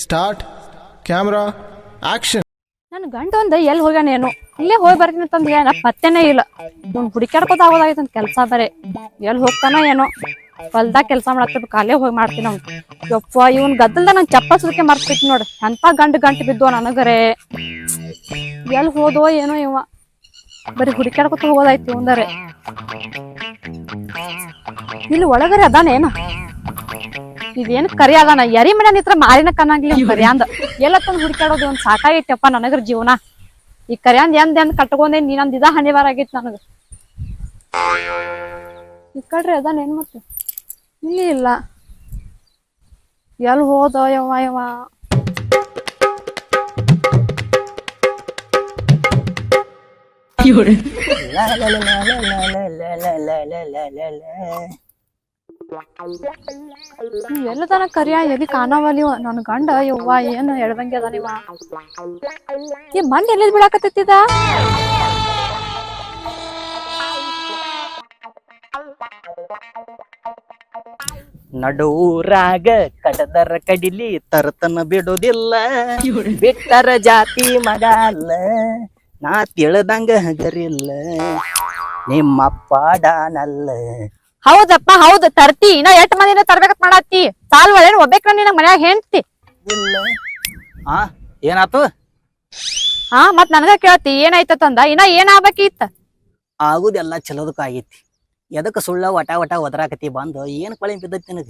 Start camera action. ನನ್ನ ಗಂಡ ಒಂದ ಎಲ್ಲಿ ಹೋಗ್ಯಾನೇನು ಇಲ್ಲೇ ಹೋಗಿ ಬರ್ತೀನಿ ಅಂತಂದ್ ಏನ ಪತ್ತೆನೇ ಇಲ್ಲ. ಇವ್ನು ಹುಡುಕ್ಯಾಡ್ಕೋತ ಆಗೋದಾಗೈತೆ ಅಂತ ಕೆಲಸ ಬರೇ ಎಲ್ಲಿ ಹೋಗ್ತಾನ ಏನೋ. ಹೊಲ್ದಾಗ ಕೆಲಸ ಮಾಡತ್ತಿರ್ಬೇಕು ಅಲ್ಲೇ ಹೋಗಿ ಮಾಡ್ತೀನಿ ಅವ್ನು. ಯಪ್ಪ ಇವ್ನ ಗದ್ದಲ್ದ ನನ್ ಚಪ್ಪಲ್ ಸುದಕ್ಕೆ ಮರ್ತ್ಬಿಟ್ಟು ನೋಡು ಎಂತ ಗಂಟು ಬಿದ್ದು ನನಗರೆ. ಎಲ್ಲಿ ಹೋದೋ ಏನೋ ಇವ ಬರೀ ಹುಡುಕ್ಯಾಡ್ಕೋತ ಹೋಗೋದಾಯ್ತು ಇವಂದರೆ. ಇಲ್ಲಿ ಒಳಗರೆ ಅದಾನೇನು ಇದೇನು ಕರಿ ಅದಾನ ಎರಿ ಮನೆ ನಿತ್ರ ಮಾರಿನ ಕನ್ನಾಗ್ಲಿ ಕರಿ ಅಂದ ಎಲ್ಲ ತಂದ್ ಹುಡುಕ್ಯಾಡೋದು ಒಂದ್ ಸಾಕಾಗೈತಪ್ಪ ನನಗರ ಜೀವನ. ಈ ಕರಿ ಅಂದ್ ಎಂದ್ ಕಟ್ಕೊಂಡೆ ನೀನಂದ್ ಇದ ಹಣೆ ಬಾರ ಆಗೈತಿ ನನಗ. ಈ ಕಡ್ರಿ ಅದಾನೇನ್ ಮತ್ತೆ ಇಲ್ಲಿ ಇಲ್ಲ ಎಲ್ಲಿ ಹೋದ ಯವ್ವ ಎಲ್ಲ ತನ ಕರಿಯ ಎಲ್ಲಿ ಕಾಣವಲ್ಲಿವ ನನ್ ಗಂಡ ಯವ್ವ ಏನ್ ಹೇಳ್ದಂಗೆ ಅದಾನಿವ. ಈ ಮಣ್ಣ್ ಎಲ್ಲಿ ಬಿಡಾಕತ್ತಿದ ನಡೂರಾಗ ಕಡದರ ಕಡಿಲಿ ತರತನ ಬಿಡೋದಿಲ್ಲ ಬಿಟ್ಟರ ಜಾತಿ ಮಗ ಅಲ್ಲ ನಾ ತಿಳ್ದಂಗ ಹಗರಿಲ್ಲ ನಿಮ್ಮಪ್ಪ ಡಾನಲ್ಲ. ಹೌದಪ್ಪ ಹೌದು ತರ್ತಿ ಇನ್ನ ಎಷ್ಟ್ ಮಂದಿನ ತರ್ಬೇಕತ್ ಮಾಡತ್ತಿ ಸಾಲ್ವಳೇನ್ ಒಬ್ಬೇಕ ನಿನಗ ಮನ್ಯಾಗ ಹೆಂಡ್ತಿ ಇಲ್ಲ ಹಾ ಏನಾತು ಹಾ ಮತ್ ನನಗ ಕೇಳತಿ ಏನಾಯ್ತಂದ ಇನ್ನ ಏನ್ ಆಗ್ಬೇಕಿತ್ತ. ಆಗುದೆಲ್ಲ ಚಲೋದಕ್ಕ ಆಗೈತಿ ಎದಕ್ಕ ಸುಳ್ಳ ವಟ ಒದರಾಕತಿ ಬಂದು ಏನ್ ಕೊಳಿ ಬಿದ್ದೈತಿ ನಿನಗ.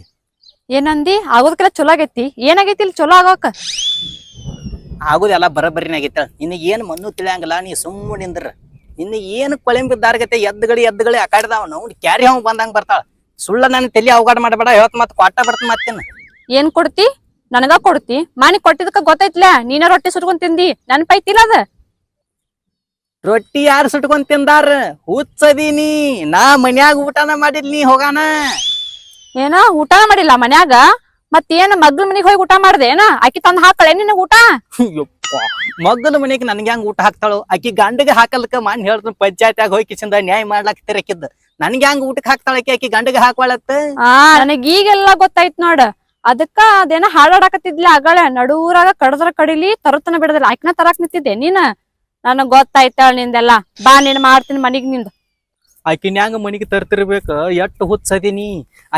ಏನಂದಿ ಆಗೋದಕ್ಕೆಲ್ಲ ಚಲೋ ಆಗೈತಿ ಏನಾಗೈತಿ ಇಲ್ಲಿ ಚಲೋ ಆಗೋಕ. ಆಗುದೆಲ್ಲ ಬರಬರಿನ ಆಗೈತ ನಿನಗ ಏನ್ ಮಣ್ಣು ತಿಳಿಯಂಗಿಲ್ಲ ನೀ ಸುಮ್ಮ ನಿಂದ್ರ ನಿನ್ನ ಏನ್ ಕೊಳೆಂಬಿದ್ದಾರ್ಗತೆ ಎದ್ದುಗಳಿ ಅಕಾಡ್ದಾವ ನಾವು ಕ್ಯಾರಿ ಹಂಗ ಬಂದಂಗ ಬರ್ತಾಳ. ಸುಳ್ಳ ನನ್ ತಲಿ ಅವಘಾಡ ಮಾಡಬೇಡ ಇವತ್ ಮತ್ ಕೊಟ್ಟ ಬರ್ತ ಮತ್ತೇನ ಏನ್ ಕೊಡ್ತಿ ನನಗ ಕೊಡ್ತಿ ಮಾನಿ ಕೊಟ್ಟಿದಕ್ಕ ಗೊತ್ತೈತ್ಲ ನೀನ ರೊಟ್ಟಿ ಸುಟ್ಕೊಂಡ್ ತಿಂದಿ ನನ್ ಪೈತಿಲ್ಲ ಅದ. ರೊಟ್ಟಿ ಯಾರು ಸುಟ್ಕೊಂಡ್ ತಿಂದಾರ ಹುಚ್ಚದೀನಿ ನಾ ಮನ್ಯಾಗ ಊಟನ ಮಾಡಿದ್ನಿ ಹೋಗಾನ. ಏನ ಊಟನ ಮಾಡಿಲ್ಲ ಮನ್ಯಾಗ ಮತ್ತೇನ್ ಮಗ್ಳ ಮನಿಗ್ ಹೋಗಿ ಊಟ ಮಾಡ್ದೆ ಏನ ಆಕಿ ತಂದ್ ಹಾಕಳೆ ನಿನಗ ಊಟ. ಮಗ್ಗಲ ಮನೆಗೆ ನನ್ಗೆ ಹೆಂಗ್ ಊಟ ಹಾಕ್ತಾಳು ಆಕಿ ಗಂಡಗೆ ಹಾಕಲ್ಕ ಮಾನ್ ಹೇಳ್ತ ಪಂಚಾಯತ್ಯಾಗ ಹೋಗಿ ಕಿಸಿಂದ ನ್ಯಾಯ ಮಾಡ್ಲಾಕ್ ತೆರಕಿದ್ದ ನನ್ಗೆ ಹೆಂಗ್ ಊಟಕ್ ಹಾಕ್ತಾಳ ಆಕಿ ಗಂಡಗೆ ಹಾಕ್ವಾಳತ್ತ. ನನಗ್ ಈಗೆಲ್ಲಾ ಗೊತ್ತಾಯ್ತ್ ನೋಡ ಅದಕ್ಕ ಅದೇನ ಹಾಡಾಡಕತ್ತಿದ್ಲ ಆಗಳ ನಡೂರಾಗ ಕಡದ್ರ ಕಡಿಲಿ ತರುತ್ತನ ಬಿಡದಿಲ್ಲ ಆಕಿನ ತರಾಕ್ ನಿಂತಿದ್ದೆ ನೀನ. ನನಗ್ ಗೊತ್ತಾಯ್ತಾಳ ನಿಂದೆಲ್ಲ ಬಾ ನೀನ್ ಮಾಡ್ತೀನಿ ಮನಿಗ್ ನಿಂದ. ಆಕಿನ ಹೆಂಗ ಮನಿಗೆ ತರ್ತಿರ್ಬೇಕ ಎಟ್ಟು ಹುಚ್ಚದೀನಿ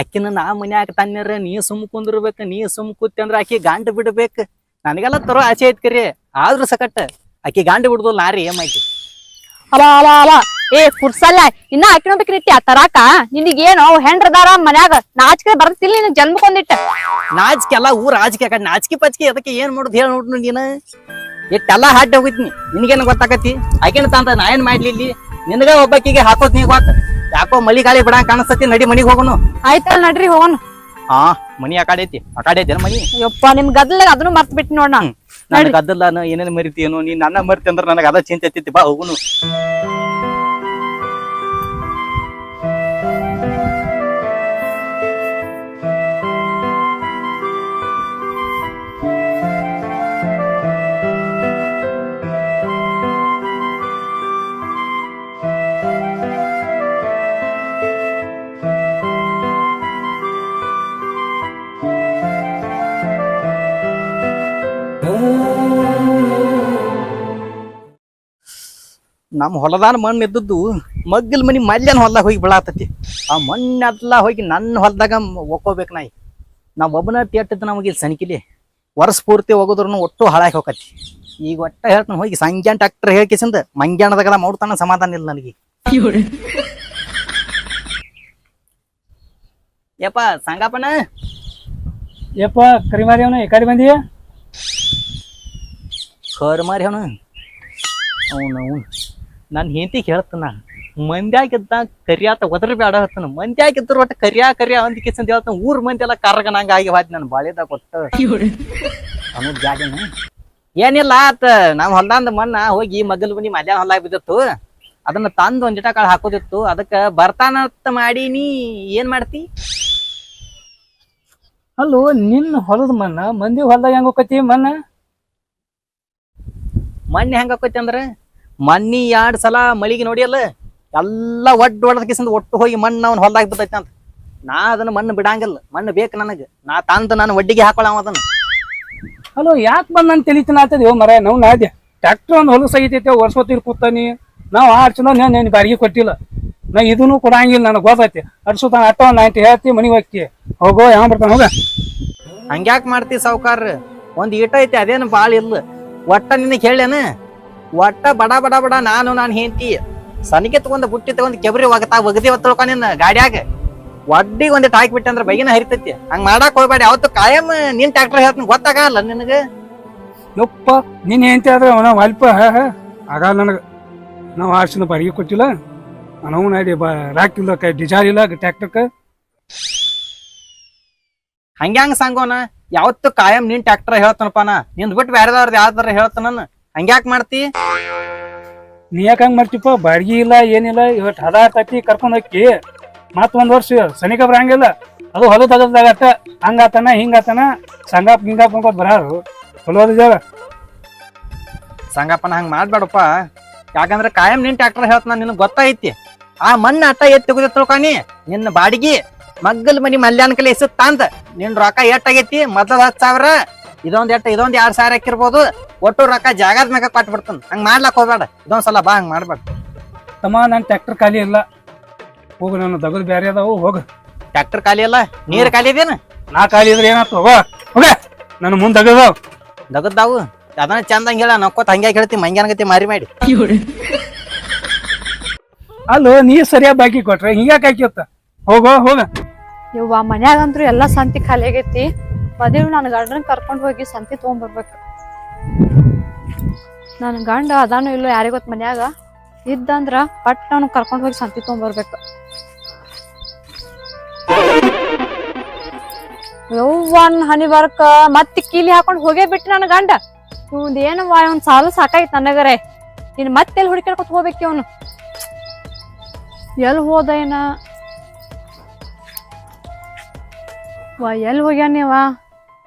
ಆಕಿನ ನಾ ಮನ್ಯಾಗ ತನ್ನಿರ ನೀ ಸುಮ್ ಕುಂದಿರ್ಬೇಕ ನೀ ಸುಮ್ ಕೂತಿ ಅಂದ್ರ ಆಕಿ ಗಾಂಡ ಬಿಡ್ಬೇಕ ನನಗೆಲ್ಲ ತರೋ ಆಸೆ ಐತ್ ಕರಿ ಆದ್ರೂ ಸಕಟ್ ಆಕಿ ಗಾಂಡ ಬಿಡುದು ನಾರಿ ಏಮಾಯ್ತಿ. ಅಲ ಏ ಕುರ್ಸಲ್ಲ ಇನ್ನ ಆಕಿನ ಬೇಕ್ರಿಟ್ಟಿ ಆ ತರಾಕ ನಿನಗೇನು ಹೆಂಡ್ರದಾರ ಮನ್ಯಾಗ ನಾಚಿಕೆ ಬರ್ತಿಲ್ಲ ನಿನ್ ಜನ್ಮಕೊಂದಿಟ್ಟ. ನಾಚಿಕೆಲ್ಲ ಊರ್ ರಾಜಕೀಯ ಕಡೆ ನಾಚಿಕೆ ಪಚ್ಕೆ ಅದಕ್ಕೆ ಏನ್ ಮಾಡುದು ಹೇಳ ನೋಡ್ನು ನೀನ ಎಟ್ಟೆಲ್ಲ ಹಾಡ್ ಹೋಗಿದ್ನಿ ನಿನ್ಗೇನ್ ಗೊತ್ತಾಕತಿ ಆಕಿನ ತಂತ ನಾ ಏನ್ ಮಾಡ್ಲಿ ಇಲ್ಲಿ ನಿನಗ ಒಬ್ಬಾಕಿಗೆ ಹಾಕೋತ್ ನೀ ಗೊತ್ತ ಯಾಕೋ ಮಳಿ ಗಾಳಿ ಬಿಡಂಗ ಕಾಣಿಸ್ತತಿ ನಡಿ ಮನಿಗ್ ಹೋಗೋನು. ಆಯ್ತಲ್ಲ ನಡ್ರಿ ಹೋಗೋಣ. ಹಾ ಮನಿ ಆ ಕಡೆ ಐತಿ ಮನಿ. ಯಪ್ಪ ನಿಮ್ ಗದ್ಲಾಗ ಅದನ್ನು ಮರ್ತ್ ಬಿಟ್ಟು ನೋಡ ನನ್ ಗದ್ದಲ್ಲ ಏನೇನ್ ಮರಿತೀನೋ ನೀನ್ ನನ್ನ ಮರಿತಿ ಅಂದ್ರ ನನಗ ಅದ ಚಿಂತೆ ಐತಿ ಬಾ ಹೋಗುನು. ನಮ್ ಹೊಲದಾನ ಮಣ್ಣು ಇದ್ದದ್ದು ಮಗ್ಗಲ್ ಮನಿ ಮಲ್ಯನ ಹೊಲ್ದಾಗ ಹೋಗಿ ಬೀಳಾತತಿ ಆ ಮಣ್ಣೆಲ್ಲ ಹೋಗಿ ನನ್ನ ಹೊಲ್ದಾಗ ಒಕ್ಕೋಬೇಕು ನಾ ಒಬ್ಬನ ತೇಟದ್ದು ನಮಗೆ ಸನಿಕಿಲಿ ವರ್ಷ ಪೂರ್ತಿ ಹೋಗೋದ್ರೂ ಒಟ್ಟು ಹಾಳಾಗಿ ಹೋಗತಿ. ಈಗ ಒಟ್ಟ ಹೇಳ್ತಾನೆ ಹೋಗಿ ಸಂಜ್ಞಾನ ಟ್ಯಾಕ್ಟರ್ ಹೇಳ್ಕಿಸಿಂದ ಮಂಗ್ಯಾನದಾಗೆಲ್ಲ ಮಾಡ್ತಾನ ಸಮಾಧಾನ ಇಲ್ಲ ನನಗೆ. ಯಪ್ಪ ಸಂಗಪ್ಪನ ಯಪ್ಪ ಕರಿಮಾರಿ ಅವನ ಈ ಕಡೆ ಬಂದಿ ಖರ್ ಮಾರಿ ಅವನು ಅವನು ನಾನು ಹೆಂಡತಿಗೆ ಹೇಳ್ತಾನ ಮಂದ್ಯಾಗಿದ್ದ ಕರಿಯಾತ ಒದ್ರ ಬೇಡ ಹೇಳ್ತಾನ ಮಂದ್ಯಾಗಿದ್ರು ಒಟ್ಟು ಕರಿಯಾ ಅಂದ ಕಿಸಂತ ಹೇಳ್ತಾನ ಊರ್ ಮಂದಿ ಎಲ್ಲ ಕರ್ಗನಂಗ ಆಗಿ ಹೋದ್ ನನ್ ಬಾಳಿದಾಗ ಕೊಟ್ಟ ಅನ್ನೋದ್ ಜಾಗನ ಏನಿಲ್ಲ ಆತ ನಾವ್ ಹೊಲ್ದಾಂದ ಮಣ್ಣ ಹೋಗಿ ಮಗಲ್ ಮನಿ ಮಲ್ಯಾನ ಹೊಲ್ಲಾಗ ಬಿದ್ದಿತ್ತು ಅದನ್ನ ತಂದು ಒಂದ್ ಜಿಟ ಕಾಳು ಹಾಕೋದಿತ್ತು ಅದಕ್ಕ ಬರ್ತಾನಂತ ಮಾಡೀನಿ ಏನ್ ಮಾಡ್ತಿ. ಅಲ್ಲೋ ನಿನ್ನ ಹೊಲದ ಮಣ್ಣ ಮಂದಿ ಹೊಲ್ದಾಗ ಹೆಂಗ ಹೋಗತಿ ಮಣ್ಣಿ ಹೆಂಗ ಆಕೈತಿ ಅಂದ್ರ ಮಣ್ಣಿ 2 ಸಲ ಮಳಿಗೆ ನೋಡಿಯಲ್ಲ ಎಲ್ಲಾ ಒಡ್ಡ ಕಿಸಂದ ಒಟ್ಟು ಹೋಗಿ ಮಣ್ಣು ಅವ್ನ ಹೊಲ್ದಾಗ ಬಿದ್ದೈತಿ ಅಂತ ನಾ ಅದನ್ನ ಮಣ್ಣು ಬಿಡಂಗಿಲ್ಲ ಮಣ್ಣು ಬೇಕು ನನಗ ನಾ ತಂದು ನಾನು ಒಡ್ಡಿಗೆ ಹಾಕೊಳ ಅದನ್ನ ಹಲೋ ಯಾಕೆ ಬಂದ್ ನಾನು ತಿಳಿತೀನಿ ಆಗ್ತದೆ ಮರ ನಾವು ನಾದ್ಯ ಟ್ರ್ಯಾಕ್ಟರ್ ಒಂದು ಹೊಲಸು ಆಗೈತೈತೆ ವರ್ಷೋತಿರ್ ಕೂತಾನಿ ನಾವು ಆಡ್ಸಿದ ನೀನು ಬಾಡಿಗೆ ಕೊಟ್ಟಿಲ್ಲ ನಾ ಇದನ್ನು ಕೊಡಂಗಿಲ್ಲ ನನಗೆ ಗೊತ್ತೈತಿ ಅಡ್ಸುತ್ತಾನ ಅಟ್ಟ 90 ಹೇಳ್ತಿ ಮನೆಗೆ ಹೋಗ್ತಿ ಹೋಗೋ ಯಾವ ಬರ್ತಾನ ಹೋಗ. ಹಂಗ್ಯಾಕ್ ಮಾಡ್ತಿ ಸಾವ್ಕಾರ ಒಂದ್ ಈಟ ಐತಿ ಅದೇನು ಬಾಳ ಇಲ್ಲ ಒಟ್ಟ ನಿನಗೆ ಹೇಳೇನ ಒಟ್ಟ ಬಡ ಬಡ ಬಡ ನಾನು ಹೆಂಡತಿ ಸನಿಕೆ ತಗೊಂಡ್ ಬುಟ್ಟಿ ತಗೊಂಡ್ ಕೆಬ್ರಿ ಒಗದಿ ಒತ್ತಳ್ಕೊ ನಿನ್ನ ಗಾಡ್ಯಾಗ ಒಡ್ಡಿಗೆ ಒಂದಿಟ್ಟು ಹಾಕಿಬಿಟ್ಟೆ ಅಂದ್ರೆ ಬೈಗಿನ ಹರಿತೈತಿ ಹಂಗ್ ಮಾಡಾಕ್ ಹೋಗ್ಬೇಡಿ ಅವತ್ತು ಕಾಯಂ ನಿನ್ ಟ್ರ್ಯಾಕ್ಟರ್ ಹೇಳ್ತೀನಿ ಗೊತ್ತಾಗಲ್ಲ ನಿನಗ. ಯಪ್ಪ ನಿನ್ನ ಹೆಂಡತಿ ಆದ್ರೆ ನಾವು ಅಲ್ಪ ಆಗಲ್ಲ ನನಗೆ ನಾವು ಆಡ್ಸಿನ ಬಾಡಿಗೆ ಕೊಟ್ಟಿಲ್ಲ ನಾವು ನಾಡಿ ರಾಕಿಲ್ಲ ಡಿಜಾರ್ ಇಲ್ಲ ಟ್ರ್ಯಾಕ್ಟರ್ಕ. ಹಂಗ್ಯಾಂಗ ಸಂಗೋನ ಯಾವತ್ತು ಕಾಯಂ ನಿನ್ ಟ್ರ್ಯಾಕ್ಟರ್ ಹೇಳ್ತಾನಪ್ಪ ನಾ ನಿಂದ್ ಬಿಟ್ಟು ಬ್ಯಾರೆದವ್ರದ್ದು ಯಾವ್ದಾರ ಹೇಳ್ತಾನ ಹಂಗ್ಯಾಕ್ ಮಾಡ್ತಿ? ನೀ ಯಾಕೆ ಹಂಗ್ ಮಾಡ್ತಿಪ್ಪ ಬಾಡಿಗೆ ಇಲ್ಲ ಏನಿಲ್ಲ ಇವತ್ತು ಹದ ತತ್ತಿ ಕರ್ಕೊಂಡ್ ಹೋಗಿ ಮತ್ ಒಂದ್ ವರ್ಷ ಸನಿಕ ಬರಂಗಿಲ್ಲ ಅದು ಹೊಲ ತಗದಾಗತ್ತ ಹಂಗಾತನ ಹಿಂಗಾತನ ಸಂಗಾಪ್ ಗಿಂಗಾಪ್ ಅನ್ಕೋತ ಬರಾರು ಹೊಲೋದ ಜಾಗ ಸಂಗಪ್ಪನ ಹಂಗ್ ಮಾಡ್ಬೇಡಪ್ಪ ಯಾಕಂದ್ರೆ ಕಾಯಂ ನಿನ್ ಟ್ರ್ಯಾಕ್ಟರ್ ಹೇಳ್ತಾನ ನಿನಗ್ ಗೊತ್ತೈತಿ ಆ ಮಣ್ಣ ಅಟ್ಟ ತೆಗೆದು ತಿಳ್ಕೊನಿ ನಿನ್ನ ಬಾಡಿಗೆ ಮಗ್ಗಲ್ ಮನಿ ಮಲ್ಯಾನ್ ಕಲೆ ಎಸುತ್ತ ಅಂತ ನಿನ್ ರೊಕ್ಕ ಎಟ್ಟಾಗೈತಿ ಮೊದಲ 10,000 ಇದೊಂದ್ 2,000 ಹಾಕಿರ್ಬೋದು ಒಟ್ಟು ರೊಕ್ಕ ಜಾಗದ ಮ್ಯಾಗ ಕೊಟ್ಟು ಬಿಡ್ತಾನ ಹಂಗ್ ಮಾಡ್ಲಾಕ್ ಹೋಗ್ಬೇಡ ಇದೊಂದ್ಸಲ ಬಾ ಹಂಗ್ ಮಾಡ್ಬೇಡ. ತಮ್ಮ ನನ್ ಟ್ರ್ಯಾಕ್ಟರ್ ಖಾಲಿ ಇಲ್ಲ ಹೋಗು ನನ್ನ ದಗದ್ ಬ್ಯಾರೆ ಅದಾವು ಹೋಗ. ಟ್ರ್ಯಾಕ್ಟರ್ ಖಾಲಿ ಅಲ್ಲ ನೀರ್ ಖಾಲಿ ಇದೇನ? ನಾ ಖಾಲಿ ಇದ್ರೆ ಏನಾಯ್ತು ಹೋಗ ಹೋಗ ನನ್ನ ಮುಂದ್ ದಗದಾವ್ ದಗದ್ದಾವು ಅದನ್ನ ಚಂದಂಗ ಹೇಳ ನಕ್ಕೋತ ಹಂಗ್ಯಾಗ ಹೇಳ್ತಿ ಮಂಗ್ಯಾನಗತಿ ಮಾರಿ ಮಾಡಿ. ಅಲ್ಲೋ ನೀ ಸರಿಯಾಗಿ ಬಾಕಿ ಕೊಟ್ರೆ ಹಿಂಗ್ಯಾಕ ಹಾಕಿತ್ತ ಹೋಗೋ ಹೋಗ. ಇವ್ವ ಮನ್ಯಾಗಂತ್ರು ಎಲ್ಲಾ ಸಂತಿ ಖಾಲಿ ಆಗೈತಿ ಮದುವೆ ನನ್ನ ಗಂಡನ ಕರ್ಕೊಂಡ್ ಹೋಗಿ ಸಂತಿ ತಗೊಂಡ್ಬರ್ಬೇಕು. ನನ್ ಗಂಡ ಅದಾನು ಇಲ್ಲೋ ಯಾರಿಗೊತ್ ಮನ್ಯಾಗ ಇದ್ದಂದ್ರ ಪಟ್ ನಾನು ಕರ್ಕೊಂಡ್ ಹೋಗಿ ಸಂತಿ ತಗೊಂಡ್ಬರ್ಬೇಕು. ಯವ್ವನ್ ಹನಿ ಬರ್ಕ ಮತ್ ಕೀಲಿ ಹಾಕೊಂಡ್ ಹೋಗೇ ಬಿಟ್ಟು ನನ್ ಗಂಡ ಇವಂದ್ ಏನವ್ವ ಇವ್ನ್ ಸಾಲ ಸಾಕಾಯ್ತು ನನಗರೆ ಇನ್ ಮತ್ತೆಲ್ಲಿ ಹುಡುಕಾಡ್ಕೊತ ಹೋಗ್ಬೇಕಿ ಅವನು ಎಲ್ ಹೋದ ಏನ ಎಲ್ಲಿ ಹೋಗ್ಯಾನಿವ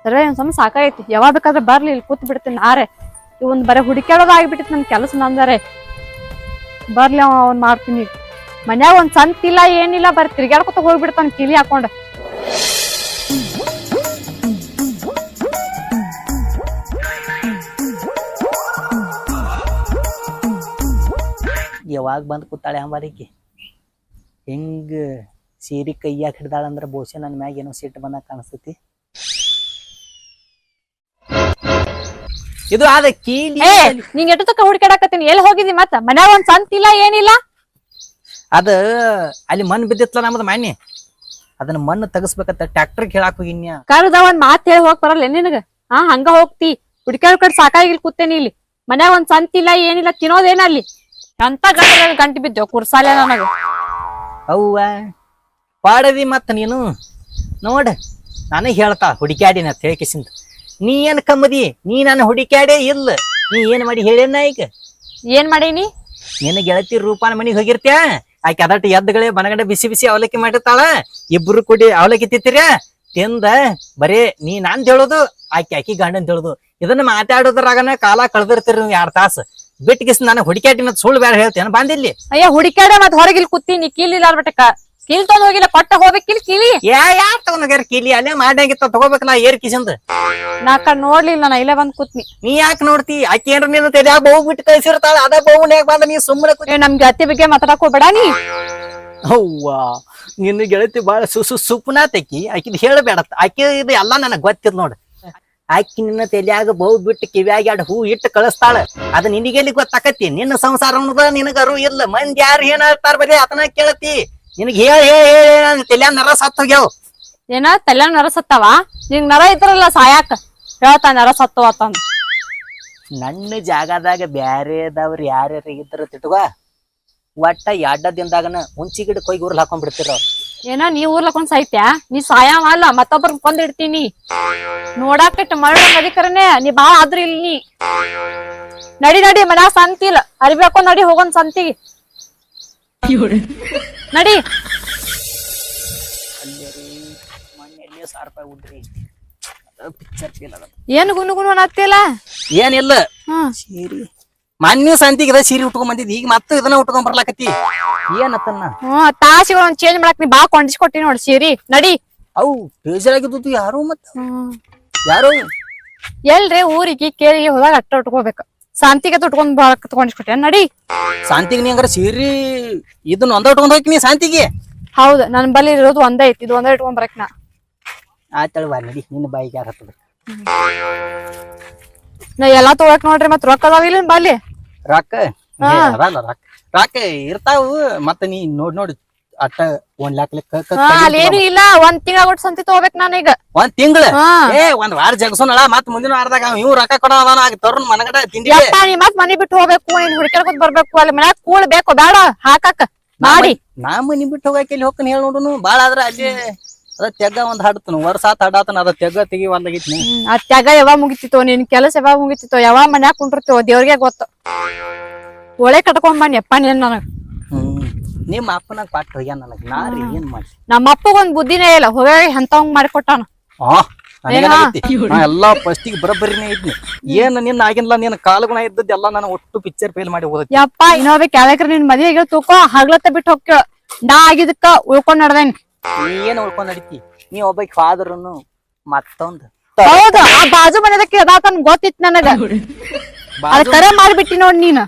ಸರ ಒಂದ್ ಸಮ ಸಾಕಾಗೈತಿ ಯಾವಾಗ ಬೇಕಾದ್ರೆ ಬರ್ಲಿ ಇಲ್ಲಿ ಕೂತ್ ಬಿಡ್ತೀನಿ ನಾರೆ ಇವಂದ್ ಬರೀ ಹುಡುಕ್ಯಾಡೋದು ಆಗಿಬಿಟ್ಟಿತ್ತು ನನ್ ಕೆಲಸ ನಂದರೆ ಬರ್ಲಿ ಅವ್ನ್ ಮಾಡ್ತೀನಿ ಮನ್ಯಾಗ ಒಂದ್ ಸಂತಿಲ್ಲ ಏನಿಲ್ಲ ಬರೀ ತಿರ್ಗಾಡ್ಕೊತ ಹೋಗ್ಬಿಡ್ತಾನ ಕಿಲಿ ಹಾಕೊಂಡ. ಯಾವಾಗ ಬಂದ್ ಕೂತಾಳೆ ಅಂಬಾರಿಕಿ ಹೆಂಗ ಸೀರಿ ಕೈಯಾಗ ಹಿಡ್ದಾಳಂದ್ರ ಬಹುಶಃ ನನ್ ಮ್ಯಾಗ ಏನೋ ಸಿಟ್ಟು ಬಂದಾಗ ಕಾಣಿಸ್ತೈತಿ. ಇದು ಅದ ಕೀಲಿ ನಿಂಗ್ ಎಟ್ಟು ತಕ್ಕ ಹುಡುಕಾಡಕತ್ತೀನಿ ಎಲ್ಲಿ ಹೋಗಿದಿ ಮತ್ತ ಮನ್ಯಾಗ ಒಂದ್ ಸಂತಿಲ್ಲ ಏನಿಲ್ಲ ಅದ ಅಲ್ಲಿ ಮಣ್ಣು ಬಿದ್ದಿತ್ಲ ನಮ್ದು ಮಾನ್ಯ ಅದನ್ನ ಮಣ್ಣು ತಗಸ್ಬೇಕಂತ ಟ್ರ್ಯಾಕ್ಟರ್ ಕೇಳಾಕ ಹೋಗಿನ್ಯಾ ಕರ್ದ ಒಂದ್ ಮಾತ್ ಹೇಳಿ ಹೋಗ್ ಬರಲ್ಲ ನಿನಗ ಹಂಗ ಹೋಗ್ತಿ ಹುಡುಕ್ಯಾಡ ಕಡೆ ಸಾಕಾಗಿ ಕೂತೇನಿ ಇಲ್ಲಿ ಮನ್ಯಾಗ ಒಂದ್ ಸಂತಿಲ್ಲ ಏನಿಲ್ಲ ತಿನ್ನೋದೇನ ಅಲ್ಲಿ ಅಂತ ಗಂಟೆ ಬಿದ್ದೇವ್ ಕುರ್ಸಾಲೆ ನನಗ. ಅವ್ವ ಪಾಡದಿ ಮತ್ತ ನೀನು ನೋಡ ನನಗ್ ಹೇಳ್ತಾ ಹುಡುಕ್ಯಾಡಿನ ಹೇಳ್ಕಿಸಿಂದ ನೀ ಏನ್ ಕಮ್ಮದಿ ನೀ ನನ್ನ ಹುಡುಕ್ಯಾಡೇ ಇಲ್ಲ ನೀ ಏನ್ ಮಾಡಿ ಹೇಳೇನ ಈಗ ಏನ್ ಮಾಡೀನಿ ನಿನ್ನ ಗೆಳತಿ ರೂಪಾನ ಮನಿಗ್ ಹೋಗಿರ್ತ್ಯಾ ಆಕೆ ಅದಟ್ಟು ಎದ್ದುಗಳೇ ಮನಗಂಡ ಬಿಸಿ ಬಿಸಿ ಅವಲಕ್ಕಿ ಮಾಡಿರ್ತಾಳ ಇಬ್ರು ಕೂಡಿ ಅವಲಕ್ಕಿ ತಿಂತೀರ ತಿಂದ ಬರೇ ನೀ ನಾನ್ ಹೇಳೋದು ಆಕಿ ಗಂಡನ್ ಹೇಳುದು ಇದನ್ನ ಮಾತಾಡೋದ್ರಾಗನ ಕಾಲ ಕಳೆದಿರ್ತೀರಿ 2 ತಾಸು ಬಿಟ್ಟಿಗಿಸ್ ನಾನು ಹುಡುಕ್ಯಾಟಿ ಮತ್ ಸುಳ್ಳು ಬೇರೆ ಹೇಳ್ತೇನೆ ಬಂದಿಲ್ಲಿ ಅಯ್ಯ ಹುಡುಕ್ಯಾಡ ಮತ್ ಹೊರಗಿಲ್ ಕೂತೀನಿ ಕೀಲಿಲ್ಲ ಅಲ್ಬಟ್ಟಕ ಕೀಲ್ ತಗೊಂಡ್ ಹೋಗಿಲ್ಲ ಕೊಟ್ಟ ಹೋಗ್ಬೇಕಿಲ್ ಕೀಲಿ ಯಾರ ತಗೊಂಡ್ಯಾರ ಕೀಲಿ ಅಲ್ಲೇ ಮಾಡ್ಯಾಗಿತ್ತ ತಗೋಬೇಕಲ್ಲ ಏರ್ ಕಿಸಂದ ನಾ ಕಣ್ ನೋಡ್ಲಿಲ್ಲ ನಾ ಇಲ್ಲೇ ಬಂದ್ ಕೂತ್ನಿ. ನೀ ಯಾಕೆ ನೋಡ್ತಿ ಆಕಿ ಏನ್ರ ನೀನು ತೆಲ್ಯಾಗ ಬಹು ಬಿಟ್ಟು ಕಳ್ಸಿರ್ತಾಳ ಅದ ಬಹುನ್ಯಾಗ ಬಂದ ನೀ ಸುಮ್ಮನೆ ನಮ್ ಅತ್ತಿ ಬಗ್ಗೆ ಮಾತಾಡಕ್ ಹೋಗ್ಬೇಡ ನೀ. ಅವ್ವಾ ನಿನ್ನ ಗೆಳತಿ ಬಾಳ ಸುಪ್ನಾ ತೆಕ್ಕಿ ಆಕಿದ್ ಹೇಳಬೇಡತ್ತ ಆಕಿ ಇದು ಎಲ್ಲಾ ನನಗ್ ಗೊತ್ತಿದ್ ನೋಡ ಆಕಿ ನಿನ್ನ ತೆಲ್ಯಾಗ ಬಹು ಬಿಟ್ಟು ಕಿವ್ಯಾಗ 2 ಹೂ ಇಟ್ಟು ಕಳಿಸ್ತಾಳ ಅದ ನಿನಗೆಲ್ಲಿ ಗೊತ್ತಾಕತಿ ನಿನ್ನ ಸಂಸಾರ ಅನ್ನೋದ ನಿನಗರು ಇಲ್ಲ ಮಂದಿ ಯಾರು ಏನ್ ಹೇಳ್ತಾರ ಬರೀ ಅದನ್ನ ಕೇಳತಿ ನಿನಗ್ ಹೇಳಿ ತೆಲ್ಯಾಗ ನರ ಸತ್ ಹೋಗ್ಯಾವ ಏನ ತಲೆ ನರ ಸತ್ತವ ನಿಂಗ್ ನರ ಇದ್ರಲ್ಲ ಸಾಯಾಕ ಹೇಳ್ತಾ ನರ ಸತ್ತವ ತಂದ ನನ್ನ ಜಾಗದಾಗ ಬ್ಯಾರೆದವ್ರು ಯಾರ್ಯಾರ ಇದ್ರ ತಿಟ್ಕೋ ಒಟ್ಟ 2 ದಿನದಾಗನ ಹುಂಚಿ ಗಿಡಕ್ಕೆ ಹೋಗಿ ಊರ್ಲ್ ಹಾಕೊಂಡ್ ಬಿಡ್ತಿರ ಏನ ನೀ ಊರ್ಲಕೊಂಡ್ ಸಾಯ್ತ್ಯಾ ನೀ ಸಾಯವ ಅಲ್ಲ ಮತ್ತೊಬ್ಬರ್ ಕೊಂದ್ ಇಡ್ತೀನಿ ನೋಡಾಕಟ್ ಮರಳ ನದಿಕರನೆ ನೀ ಬಾಳ ಆದ್ರ ಇಲ್ಲಿ ನಡಿ ನಡಿ ಮನ್ಯಾಗ ಸಂತಿಲ್ಲ ಅರಿಬೇಕು ನಡಿ ಹೋಗೋನ್ ಸಂತಿಗೆ ನಡಿ. ಏನ್ ಗುನು ಅನ್ನತ್ತಿಲ್ಲ ಏನಿಲ್ಲ ಸೀರಿ ಮೊನ್ನೆ ಸಂತಿಗೆ ಸೀರೆ ಉಟ್ಕೊಂಡ್ ಬಂದಿದ್ ಈಗ ಮತ್ತೆ ಇದನ್ನ ಉಟ್ಕೊಂಡ್ ಬರ್ಲಾಕತಿ ಏನತ್ತನ್ನ ತಾಸಿಗಳು ಒಂದ್ ಚೇಂಜ್ ಮಾಡಕ್ ನೀ ಬಾ ಕೊಂಡಿಸ್ಕೊಟ್ಟಿ ನೋಡ್ ಸೀರಿ ನಡಿ. ಅವು ಬೇಜಾರಾಗಿದ್ದು ಯಾರು ಮತ್ತ ಯಾರು ಎಲ್ರಿ ಊರಿಗೆ ಕೇಳಿಗೆ ಹೋದಾಗ ಅಟ್ಟ ಉಟ್ಕೋಬೇಕು. ಶಾಂತಿಗೆ ಉಟ್ಕೊಂಡ್ ಬರಕ್ ತಗೊಂಡಿಸ್ಕೊಟ್ಟೆ ನಡಿ. ಶಾಂತಿಗೆ ನೀ ಹಂಗಾರ ಸೀರಿ ಇದನ್ನ ಒಂದ ಉಟ್ಕೊಂಡ್ ಹೋಗಿ ನೀ ಶಾಂತಿಗೆ. ಹೌದು ನನ್ ಬಲ್ಲಿ ಇರೋದು ಒಂದೇ ಐತಿ, ಇದು ಒಂದೇ ಇಟ್ಕೊಂಡ್ ಬರಕ್ ನಾ. ಆಯ್ತಳ ಬಾ ನಡಿ, ನಿನ್ನ ಬಾಯಿಗೆ ಯಾರು ಹತ್ತದ. ನಾ ಎಲ್ಲಾ ತಗೋಕ್ ನೋಡ್ರಿ ಮತ್ ರೊಕ್ಕ ಅದಾವ ಇಲ್ಲ ಬಲ್ಲಿ. ರೊಕ್ಕ ಅದಲ್ಲ ರೊಕ್ಕ ಇರ್ತಾವು. ಮತ್ತ ನೀ ನೋಡಿ ಅಟ್ಟ 1 ಲಾಖ ಲೆಕ್ಕ ಅಲ್ಲಿ ಏನು ಇಲ್ಲ, 1 ತಿಂಗಳ ಒಟ್ಟು ಸಂತಿ ತಗೋಬೇಕ್ ನಾನೀಗ. 1 ತಿಂಗಳ ಒಂದ್ ವಾರ ಜಗಸೋನಳ. ಮತ್ ಮುಂದಿನ ವಾರದಾಗ ಇವ್ ರೊಕ್ಕ ಕೊಡೋದಾನ ತರುಣ್ ಮನಗಡ ತಿಂಡಿ. ನೀ ಮತ್ ಮನಿ ಬಿಟ್ಟು ಹೋಗ್ಬೇಕು, ನೀನ್ ಹುಡುಕ್ಯಾಡ್ಕೊತ ಬರ್ಬೇಕು, ಅಲ್ಲಿ ಮನ್ಯಾಗ ಕೂಳ್ ಬೇಕು ಬೇಡ ಹಾಕಾಕ ಮಾಡಿ. ನಾ ಮನಿ ಬಿಟ್ಟು ಹೋಗಾಕ ಇಲ್ಲಿ ಹೋಗ್ತಾನೆ ಹೇಳ ನೋಡುನು. ಬಾಳ ಆದ್ರ ಅಲ್ಲಿ ಅದ ತೆಗ್ಗ ಒಂದ್ ಹಾಡ್ತಾನ, ವರ್ಷ ಹಾಡಾತನ, ಅದ ತೆಗ್ಗ ತೆಗಿ ಒಂದಾಗಿತ್ನಿ. ಆ ತ್ಯಾಗ ಯಾವಾಗ ಮುಗಿತಿತ್ತೋ, ನಿನ್ ಕೆಲಸ ಯಾವಾಗ ಮುಗಿತಿತ್ತೋ, ಯಾವಾಗ ಮನ್ಯಾಗ ಕುಂಡಿರ್ತೀವೋ ದೇವ್ರಿಗೆ ಗೊತ್ತು. ಒಳ್ಳೆ ಕಟ್ಕೊಂಡ್ ಬನ್ನಿ ಅಪ್ಪ ನೀನ್ ನನಗ್. ನಿಮ್ಮ ಅಪ್ಪನಾಗ ಪಾಟ್ ಹೋಗ್ಯಾನ ನನಗ್. ನಾ ರೀ ಏನ್ ಮಾಡಿ ನಮ್ಮ ಅಪ್ಪಗೊಂದ್ ಬುದ್ಧಿನೇ ಇಲ್ಲ, ಹೋಗಿ ಎಂತವಂಗ್ ಮಾಡಿಕೊಟ್ಟಾನ. ಎಲ್ಲಾ ಫಸ್ಟಿಗೆ ಬರೋಬ್ಬರಿನೇ ಇದ್ನಿ. ಏನ್ ನಿನ್ನ ಆಗಿಲ್ಲ, ನಿನ್ನ ಕಾಲಗುಣ ಇದ್ದದ್ ಎಲ್ಲಾ ನಾನು ಒಟ್ಟು ಪಿಕ್ಚರ್ ಫೇಲ್ ಮಾಡಿ ಹೋದ. ಯಪ್ಪ ಇನ್ನೊಬ್ಬ ಕ್ಯಾಲಕ್ರ ನಿನ್ ಮದ್ವೆ ಆಗಿರೋ ತೂಕೋ ಹಗ್ಲತ್ತ ಬಿಟ್ಟು ಹೋಗ್ಯ. ನಾ ಆಗಿದಕ್ಕ ಉಳ್ಕೊಂಡ್ ನಡ್ದೇನಿ. ನೀ ಏನ್ ಉಳ್ಕೊಂಡ್ ನಡಿತಿ? ನೀ ಒಬ್ಬ ಫಾದರ್ನು ಮತ್ತೊಂದ್. ಹೌದು, ಆ ಬಾಜು ಮನೆದಕ್ಕೆ ಅದಾತನ್ ಗೊತ್ತಿತ್ ನನಗ. ಅದ್ ಕರೆ ಮಾಡ್ಬಿಟ್ಟಿ ನೋಡ್ ನೀನ್.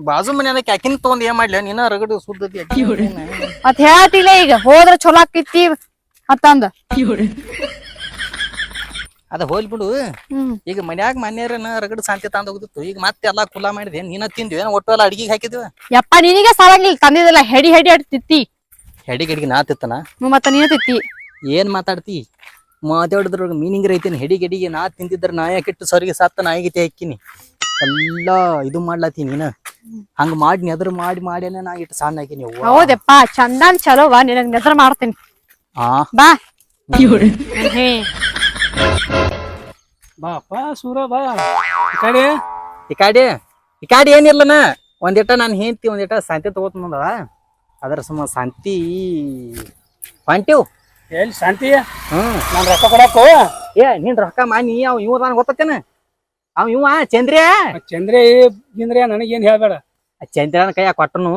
ಬಾಜು ಮನೆ ಅದಕ್ಕೆ ಯಾಕಿನ್ ತಗೊಂಡ್ ಏನ್ ಮಾಡ್ಲಿ? ನೀನ ರಗಡು ಸುದ್ದತಿ ಮತ್ ಹೇಳತಿಲ್ಲ ಈಗ ಹೋದ್ರ ಚಲೋ ಆಕಿತ್ತಿ ಅಂತಂದ. ಅದ ಹೋಲ್ ಬಿಡು. ಈಗ ಮನ್ಯಾಗ ಮನೆಯವ್ರನ್ನ ರಗಡು ಶಾಂತಿ ತಂದ್ ಹೋಗುದಿತ್ತು. ಈಗ ಮತ್ತೆ ಎಲ್ಲಾ ಕುಲಾ ಮಾಡಿದೆ. ನೀನ ತಿಂದ್ವಿ ಒಟ್ಟು ಎಲ್ಲ ಅಡಿಗೆ ಹಾಕಿದ್ವಿ. ಯಪ್ಪ ನಿನಗೆ ಸಾಲಾಗ್ಲಿಲ್ಲ, ತಂದಿದ್ದಲ್ಲ ಹೆಡಿ ಹೆಡಿ ಅಡ್ ತಿತ್ತಿ. ಹೆಡಿಗಡಿಗೆ ನಾ ತಿತ್ತನ ಮತ್ತ ನೀನ ತಿತ್ತಿ. ಏನ್ ಮಾತಾಡ್ತಿ? ಮಾತಾಡಿದ್ರ ಮೀನಿಂಗ್ ರೈತೇನಿ. ಹೆಡಿಗಡಿಗೆ ನಾ ತಿಂತಿದ್ರ ನಾ ಯಾಕಿಟ್ಟು ಸರಿಗೆ ಸತ್ತ ನಾಯಿಗತಿ ಹಾಕಿನಿ. ಎಲ್ಲಾ ಇದು ಮಾಡ್ಲತ್ತೀನಿ ನೀನ. ಹಂಗ ಮಾಡಿ ನೆದ್ರ ಮಾಡಿ ಮಾಡಿ ನಾ ಇಟ್ಟು ಸಣ್ಣ ಹಾಕಿನಿ. ಹೌದಪ್ಪ ಚಂದನ್ ಚಲೋವಾ, ನಿನಗ್ ನೆದ್ರ ಮಾಡ್ತೀನಿ. ಬಾ ಬಾಪ ಸೂರ ಬಾ ಈ ಕಡೆ. ಈ ಕಾಡಿ ಏನಿಲ್ಲನ. ಒಂದಿಟ ನಾನು ಹೆಂಡ್ತಿ ಒಂದಿಟ ಶಾಂತಿ ತಗೋತಂದಳ. ಅದ್ರ ಸುಮ್ಮ ಶಾಂತಿ ಹೊಂಟಿವ್. ಎಲ್ಲಿ ಶಾಂತಿ? ನಾನ್ ರೊಕ್ಕ ಕೊಡಾಕು. ನೀನ್ ರೊಕ್ಕ ಮಾನಿ ಅವ್ ಇವ್ ನಾನು ಗೊತ್ತೇನ? ಅವ್ ಇವ ಚಂದ್ರ್ಯ ಗಿಂದ್ರೆ ನನಗೇನ್ ಹೇಳ್ಬೇಡ. ಚಂದ್ರನ ಕೈಯಾಗ ಕೊಟ್ಟನು.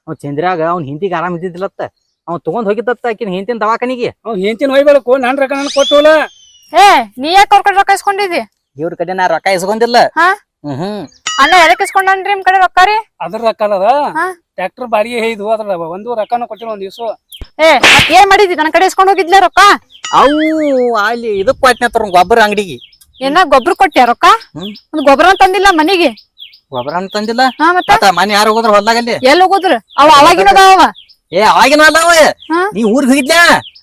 ಅವ್ ಚಂದ್ರ್ಯಾಗ ಅವ್ನ ಹಿಂದಿಗೆ ಆರಾಮ್ ಇದ್ದಿದ್ದಿಲ್ಲತ್ತ. ಅವ್ ತಗೊಂಡ್ ಹೋಗಿದ್ದತ್ತ ಆಕಿನ ಹೆಂಡತಿನ ದವಾಖಾನಿಗೆ. ಅವ್ ಹೆಂಡತಿನ ಹೋಗ್ಬೇಡಕು, ನಾನ್ ರೊಕ್ಕ ನನ್ ಕೊಟ್ಟೋಲ್ಲ. ನೀ ಯಾಕೆ ಅವ್ರ ಕಡೆ ರೊಕ್ಕ ಇಸ್ಕೊಂಡಿದ್ದಿ? ಇವ್ರ ಕಡೆ ನಾ ರೊಕ್ಕ ಇಸ್ಕೊಂಡಿಲ್ಲ. ಅಣ್ಣ ಎದಕ್ ಇಸ್ಕೊಂಡ್ರಿ ನಿಮ್ ಕಡೆ ರೊಕ್ಕ ರೀ? ಅದ್ರ ರೊಕ್ಕ ಅದ ಟ್ರ್ಯಾಕ್ಟರ್ ಬಾಡಿಗೆ heidu ಅದ್ರ ಒಂದು ರೊಕ್ಕನ ಕೊಟ್ಟಿಲ್ಲ ಒಂದ್ ದಿವ್ಸ. ಏನ್ ಮಾಡಿದ್ವಿ ನನ್ನ ಕಡೆ ಇಸ್ಕೊಂಡ್ ಹೋಗಿದ್ಲೆ ರೊಕ್ಕ? ಅವು ಅಲ್ಲಿ ಇದಕ್ ಕೊಟ್ಟನ ಗೊಬ್ಬರ ಅಂಗಡಿಗೆ. ಏನ ಗೊಬ್ಬರ ಕೊಟ್ಟ್ಯಾ ರೊಕ್ಕ? ಒಂದ್ ಗೊಬ್ಬರ ತಂದಿಲ್ಲ ಮನಿಗೆ. ಗೊಬ್ಬರ ಅಂತಂದಿಲ್ಲ. ಮತ್ತ ಮನೆ ಯಾರು ಹೋದ್ರ ಹೊಲ್ದಾಗಲ್ಲಿ? ಎಲ್ಲಿ ಹೋಗುದ್ರ? ಅವ ಅವಾಗಿನದ ಅವ. ಅವಾಗಿನ ಅಲ್ಲ ಅವ. ನೀ ಊರ್ಗ್ ಹೋಗಿದ್ಲ?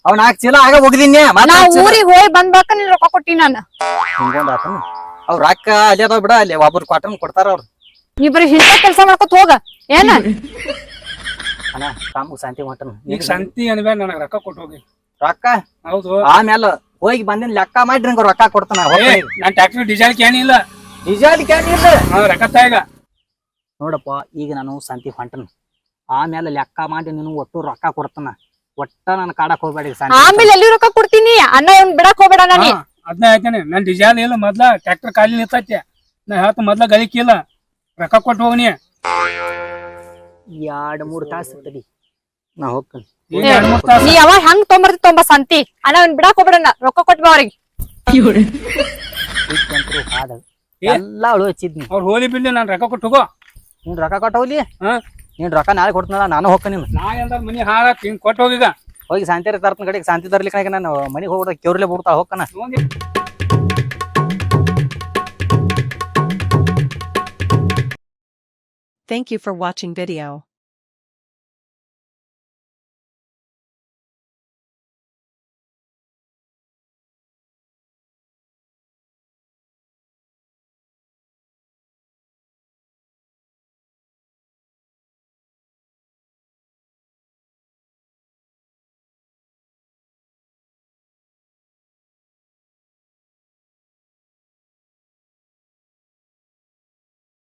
ಅವ್ 4 ಚೀಲ ಆಗ ಹೋಗಿದೀನಿ. ನಾ ಊರಿಗೆ ಹೋಗಿ ಬಂದ್ಬಾಕ ನೀನ್ ರೊಕ್ಕ ಕೊಟ್ಟಿ ನಾನು. ಅವ್ರ ರೊಕ್ಕ ಅಲ್ಲಿ ಅದಾವ ಬಿಡ. ಅಲ್ಲಿ ಒಬ್ಬರು ಕ್ವಾಟನ್ ಕೊಡ್ತಾರ ಅವ್ರು. ನೀ ಬರೀ ಹಿಂಸ ಕೆಲ್ಸ ಮಾಡ್ಕೊತ ಹೋಗ. ಏನ ಶಾಂತಿ ಹೊಂಟನು. ಈಗ ಶಾಂತಿ ಅನ್ಬೇಡ, ನನಗ್ ರೊಕ್ಕ ಕೊಟ್ಟು ಹೋಗಿ. ರೊಕ್ಕ? ಹೌದು. ಆಮೇಲೆ ಹೋಗಿ ಬಂದಿನ ಲೆಕ್ಕ ಮಾಡ್ರಿ ನಂಗ ರೊಕ್ಕ ಕೊಡ್ತಾನ. ನಾನ್ ಟ್ರ್ಯಾಕ್ಟರ್ ಡೀಸೆಲ್ ಕ್ಯಾನ್ ಇಲ್ಲ. ಡೀಸೆಲ್ ಕ್ಯಾನ್ ಇಲ್ಲ. ರೊಕ್ಕ ತಾಯಿಗ ನೋಡಪ್ಪ, ಈಗ ನಾನು ಶಾಂತಿ ಹೊಂಟನು. ಆಮೇಲೆ ಲೆಕ್ಕ ಮಾಡಿ ನೀನು ಒಟ್ಟು ರೊಕ್ಕ ಕೊಡ್ತಾನ. ಒಟ್ಟ ನಾನು ಕಾಡಕ್ ಹೋಗ್ಬೇಡಿ. ಆಮೇಲೆ ಎಲ್ಲಿ ರೊಕ್ಕ ಕೊಡ್ತೀನಿ? ಅಣ್ಣ ಇವ್ನ್ ಬಿಡಕ್ ಹೋಗ್ಬೇಡ. ನಾನು ಅದ್ನ ಹೇಳ್ತೇನೆ. ನನ್ ಡೀಸೆಲ್ ಇಲ್ಲ, ಮೊದ್ಲ ಟ್ರ್ಯಾಕ್ಟರ್ ಖಾಲಿ ನಿಂತೈತಿ. ನಾ ಹೇಳ್ತ ಮೊದ್ಲ ಗಳಿಕಿಲ್ಲ, ರೊಕ್ಕ ಕೊಟ್ಟು ಹೋಗ್ನಿ. 2-3 ತಾಸು ತಡಿ, ನಾ ಹೋಗ್ತೇನೆ. ನೀ ಯಾವಾಗ ಹೆಂಗ್ ತೊಂಬ ಸಂತಿ. ಅಣ್ಣ ಇವ್ನ್ ಬಿಡಕ್ ಹೋಗ್ಬೇಡ, ರೊಕ್ಕ ಕೊಟ್ಬಾ ಅವ್ರಿಗೆ. ಎಲ್ಲಾ ಅಳು ಹಚ್ಚಿದ್ನಿ. ಅವ್ರು ಹೋಲಿ ಬಿಡ್ಲಿ, ನಾನ್ ರೊಕ್ಕ ಕೊಟ್ಟು ಹೋಗೋ. ನೀನ್ ರೊಕ್ಕ ಕೊಟ್ಟ ಹೋಗ್ಲಿ. ನೀನ್ ರೊಕ್ಕ ನಾಳೆ ಕೊಡ್ತಾನಲ್ಲ, ನಾನು ಹೋಗ್ತೀನಿ. ನಾ ಎಂದ ಮನಿ ಹಾರ ಹಿಂಗ್ ಕೊಟ್ಟು ಹೋಗಿಗ. ಹೋಗಿ ಶಾಂತಿ ತರ್ತನ ಕಡೆಗೆ. ಶಾಂತಿ ತರ್ಲಿಕ್ಕೆ ನಾನು ಮನಿಗೆ ಹೋಗ್ಬಿಡ. ಕೆವ್ರಲೆ ಬಿಡ್ತಾ ಹೋಗ್ತಾನ. Thank you for watching video.